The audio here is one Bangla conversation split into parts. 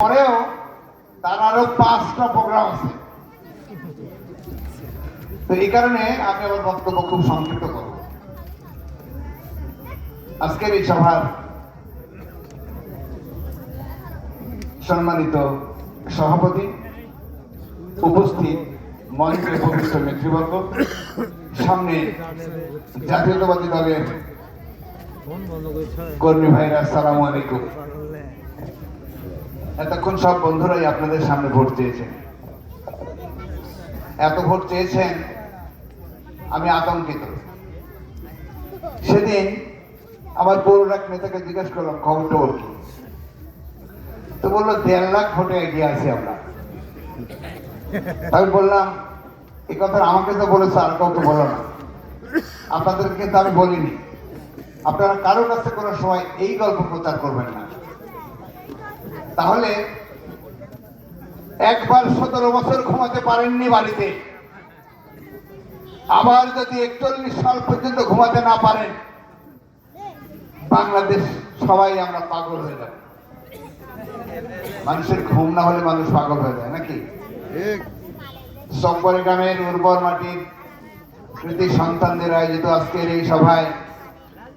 পরেও তার আরো 5টা প্রোগ্রাম আছে। তো এই কারণে আমি আমার বক্তব্য খুব সংক্ষিপ্ত করব। আজকের এই সভার সম্মানিত সভাপতি, উপস্থিত মঞ্চের পবিত্র নেতৃবর্গ, সামনে জাতীয়তাবাদী দলের কর্মী ভাইরা, আসসালামু আলাইকুম। এতক্ষণ সব বন্ধুরাই আপনাদের সামনে ভোট চেয়েছেন। এত ভোট চেয়েছেন, আমি আতঙ্কিত। সেদিন আমার পৌর এক নেতাকে জিজ্ঞেস করলাম খবরটা ওর কি, তো বললো 1.5 লাখ ভোটে এগিয়ে আছি আমরা। আমি বললাম এই কথা আমাকে তো বলেছে, আর কাউকে বলো না। আপনাদের কিন্তু আমি বলিনি। আপনারা কারোর কাছে কোনো সময় এই গল্প প্রচার করবেন না। তাহলে একবার 17 বছর ঘুমাতে পারেননি বাড়িতে, আবার যদি 41 সাল পর্যন্ত ঘুমাতে না পারেন, বাংলাদেশ সবাই আমরা পাগল হয়ে যাব। মানুষের ঘুম না হলে মানুষ পাগল হয়ে যায় নাকি? চকবাড়ি গ্রামের উর্বর মাটির কৃতি সন্তানদের আয়োজিত আজকের এই সভায়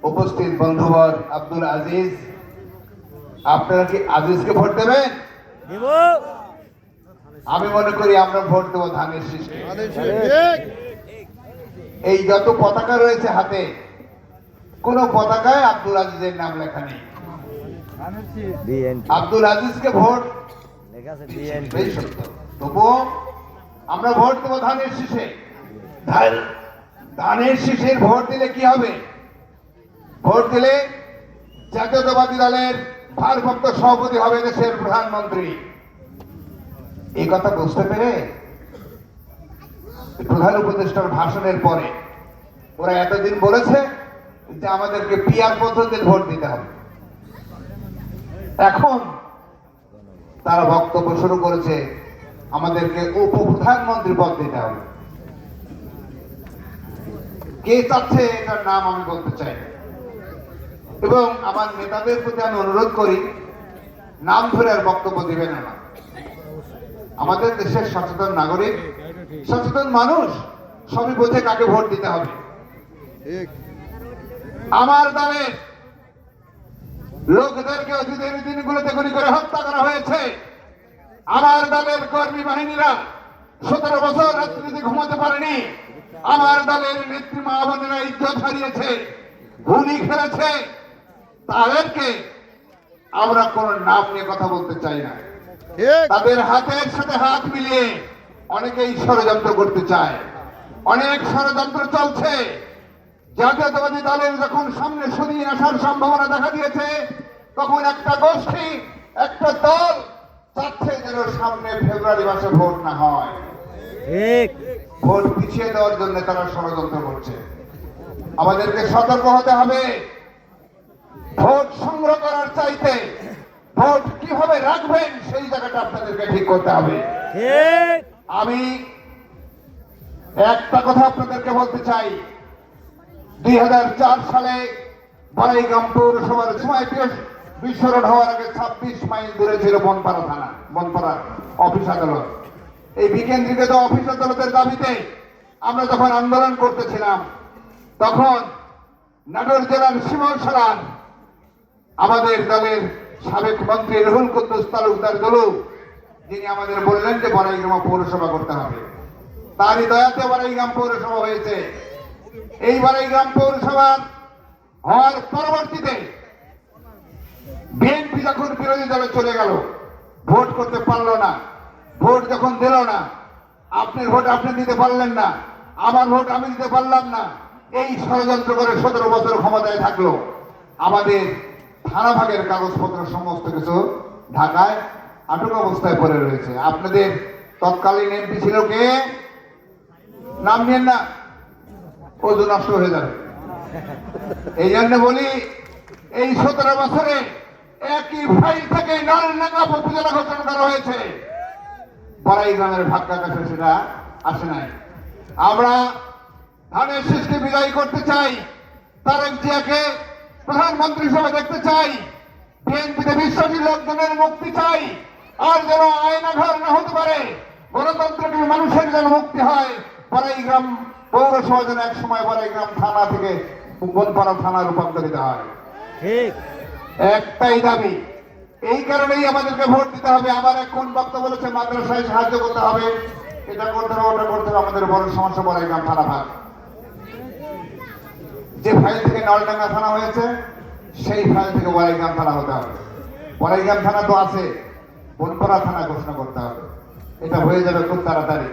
উপস্থিত বন্ধুবর আব্দুল আজিজ, আপনারা কি আজিজকে ভোট দেবেন? আমি মনে করি আমরা ভোট দেবো ধানের শীষকে। এই যত পতাকা রয়েছে হাতে, কোন পতাকায় আব্দুল আজিজের নাম লেখা নেই। আব্দুল আজিজকে ভোট তবুও আমরা ভোট দেবো ধানের শীষে। ধানের শীষের ভোট দিলে কি হবে? ভোট দিলে জাতীয়তাবাদী দলের ভারপ্রাপ্ত সভাপতি হবে দেশের প্রধানমন্ত্রী। এই কথা বুঝতে পেরে প্রধান উপদেষ্টার ভাষণের পরে ওরা এতদিন বলেছে যে আমাদেরকে পিআর পদ্ধতির ভোট দিতে হবে। এখন তারা বক্তব্য শুরু করেছে আমাদেরকে উপপ্রধানমন্ত্রী পদ দিতে হবে। কে চাচ্ছে এটার নাম আমি বলতে চাই, এবং আমার নেতাদের প্রতি আমি অনুরোধ করি নাম ধরে আর বক্তব্য দিবেন না। আমাদের দেশের সচেতন নাগরিক, সচেতন মানুষ সবই বোঝে কাকে ভোট দিতে হবে। আমার দলের লোকদেরকে অতীতের দিনগুলোতে গুলি করে হত্যা করা হয়েছে। আমার দলের কর্মী বাহিনীরা 17 বছর রাত্রিতে ঘুমাতে পারেনি। আমার দলের নেত্রী মা বোনেরা ইজ্জত হারিয়েছে, গুলি খেলেছে। তাদেরকে আমরা কোন নাম নিয়ে কথা বলতে চাই না। তাদের হাতের সাথে হাত মিলিয়ে অনেকেই ষড়যন্ত্র করতে চায়, অনেক ষড়যন্ত্র চলছে। জাতীয়তাবাদী দলের যখন সামনে সুদিন আসার সম্ভাবনা দেখা দিয়েছে, তখন একটা গোষ্ঠী, একটা দল চাচ্ছে যেন সামনে ফেব্রুয়ারি মাসে ভোট না হয়। ভোট পিছিয়ে দেওয়ার জন্য তারা ষড়যন্ত্র করছে। আমাদেরকে সতর্ক হতে হবে। ভোট সংগ্রহ করার চাইতে ভোট কিভাবে রাখবেন সেই জায়গাটা আপনাদেরকে ঠিক করতে হবে। আমি একটা কথা আপনাদেরকে বলতে চাই, 2004 সালে বারাইগ্রাম পৌরসভার সময় বিস্ফোরণ হওয়ার আগে 26 মাইল দূরে ছিল বনপাড়া থানা, বনপাড়া অফিস আদালত। এই বিকেন্দ্রীকৃত অফিস আদালতের দাবিতে আমরা যখন আন্দোলন করতেছিলাম, তখন নাটোর জেলার শিমল সালান আমাদের দলের সাবেক মন্ত্রী রুহুল কুদ্দুস তালুকদার দলু, যিনি আমাদের বললেন যে বারাইগ্রাম পৌরসভা করতে হবে। তারই দয়াতে বারাইগ্রাম পৌরসভা হয়েছে। এই বারাইগ্রাম পৌরসভা হওয়ার পরবর্তীতে বিএনপি যখন বিরোধী দলে চলে গেল, ভোট করতে পারলো না। ভোট যখন দিল না, আপনার ভোট আপনি দিতে পারলেন না, আমার ভোট আমি দিতে পারলাম না, এই ষড়যন্ত্র করে 17 বছর ক্ষমতায় থাকলো। আমাদের থানা ভাগের কাগজপত্র সমস্ত কিছু ঢাকায় আটক অবস্থায় পড়ে রয়েছে। আপনাদের তৎকালীন এমপি ছিল কে? নাম নিয়েন না, ওজন নষ্ট হয়ে যাবে। এই জন্য বলি, এই 17 বছরে একই ফাইল থেকে নারায়ণগঞ্জ উপজেলা গঠন করা হয়েছে। বারাইগ্রামের ভাগ্যা কাছে সেটা আসে নাই। আমরা ধানের শীষকে বিদায় করতে চাই, তারেক জিয়াকে প্রধানমন্ত্রী হিসেবে দেখতে চাই, বিএনপিতে বিশ্বাসী লোকজনের মুক্তি চাই। আর যেন আয়নাঘর না হতে পারে, গণতন্ত্রকে মানুষের যেন মুক্তি হয়। বড়াইগ্রাম পৌরসভা যেন এক সময় বড়াইগ্রাম থানা থেকে বনপাড়া থানা রূপান্তরিত হয়। ঠিক একটাই দাবি, এই কারণেই আমাদেরকে ভোট দিতে হবে। আবার এখন বক্তব্য বলেছে মাদ্রাসায় সাহায্য করতে হবে, এটা করতে হবে, ওটা করতে হবে। আমাদের বড় সমস্যা বড়াইগ্রাম থানা ভাগ। যে ফাইল থেকে নলডাঙ্গা থানা হয়েছে সেই ফাইল থেকে বড়াইগ্রাম থানা হতে হবে। বড়াইগ্রাম থানা তো আছে, বনপাড়া থানা ঘোষণা করতে হবে। এটা হয়ে যাবে খুব তাড়াতাড়ি।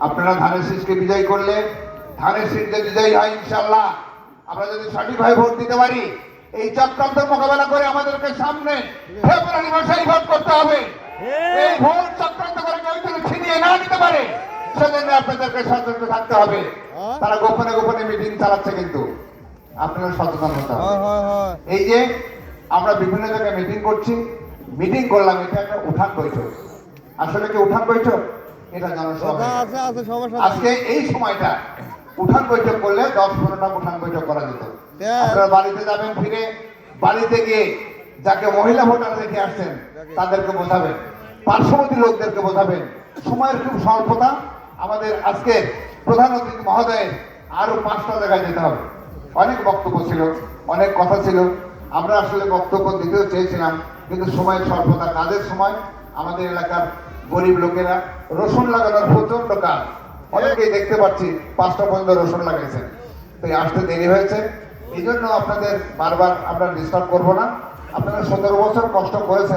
আপনারা ধানের শীষকে বিজয় করলে, ধানের শীষ যে বিজয়ী হয় ইনশাল্লাহ, আমরা যদি সঠিকভাবে ভোট দিতে পারি, এই চক্রান্তের মোকাবেলা করে আমাদেরকে সামনে ফেব্রুয়ারি মাসেই ভোট করতে হবে। এই ভোট চক্রান্ত করে কেউ যদি ছিনিয়ে না দিতে পারে, সেজন্য আপনাদেরকে সতর্ক থাকতে হবে। তারা গোপনে গোপনে মিটিং চালাচ্ছে, কিন্তু আপনারা সচেতন হতে হবে। এই যে আমরা বিভিন্ন জায়গায় মিটিং করছি, মিটিং করলাম, এটা একটা উঠান বৈঠক। আসলে কি উঠান বৈঠক? এটা জনসভা। আজকে এই সময়টা উঠান বৈঠক করলে 10-15টা উঠান বৈঠক করা যেত। আপনারা বাড়িতে যাবেন, ফিরে বাড়িতে গিয়ে যাকে মহিলা ভোটার রেখে আসছেন তাদেরকে বোঝাবেন, পার্শ্ববর্তী লোকদেরকে বোঝাবেন। সময়ের খুব স্বল্পতা। আমাদের আজকে প্রধান অতিথি মহোদয়ের আরো 5টা জায়গায় যেতে হবে। অনেক বক্তব্য ছিল, অনেক কথা ছিল, আমরা আসলে বক্তব্য দিতেও চেয়েছিলাম, কিন্তু সময়ের স্বল্পতা, কাজের সময়। আমাদের এলাকার গরিব লোকেরা রসুন লাগানোর প্রচন্ড কাজ, অনেকেই দেখতে পাচ্ছি 5টা পর্যন্ত রসুন লাগাইছেন। তো আসতে দেরি হয়েছে, এই জন্য আপনাদের বারবার আমরা ডিস্টার্ব করবো না। আপনারা 17 বছর কষ্ট করেছেন।